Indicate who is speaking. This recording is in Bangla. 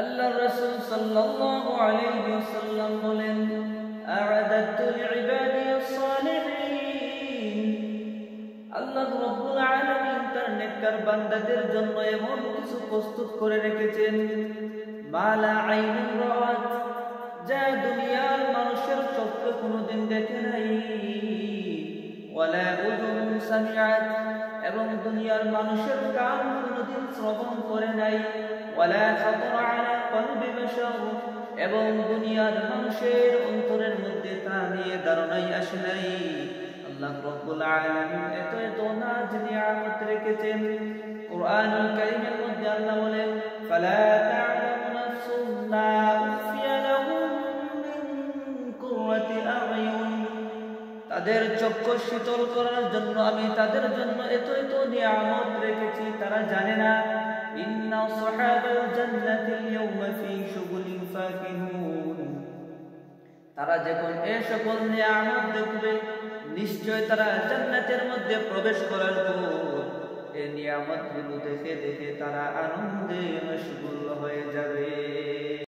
Speaker 1: আল্লাহ রাসূল সাল্লাল্লাহু আলাইহি ওয়াসাল্লাম বলেন, আ'আদাতু লিইবাদিয়াস সালিহিন, আল্লাহ রাব্বুল আলামিন তার নেককার বান্দাদের জন্য এমন কিছু প্রস্তুত করে রেখেছেন, মা লা আইনুন রাআত, যা দুনিয়ার মানুষের চোখে কোনোদিন দেখে নাই, ওয়ালা উযুনুন সামিআত, এবং দুনিয়ার মানুষের কান কোনোদিন শ্রবণ করে নাই, ওয়ালা খাতারা আলা কলবি বাশার, এবং দুনিয়ার মানুষের অন্তরের মধ্যে তা নিয়ে ধারণাই আসে নাই। আল্লাহ রাব্বুল আলামিন এত নাজ নিয়ামত রেখেছেন। কুরআনুল কারীমের মধ্যে আল্লাহ বলেন, ফালা তা'লামু নাফসুন মা উখফিয়া লাহুম মিন কুররাতি আ'য়ুন, তাদের চক্ষু শীতল করার জন্য আমি তাদের জন্য এত নিয়ামত রেখেছি, তারা জানে না। ইন্না সাহাবাল জান্নাতি ইয়াওমা ফি শুগুলিন ফাকিহুন, তারা যখন এই সকল নিয়ামত দেখবে, নিশ্চয় তারা জান্নাতের মধ্যে প্রবেশ করার পর এই নিয়ামতগুলো দেখে দেখে তারা আনন্দে মশগুল হয়ে যাবে।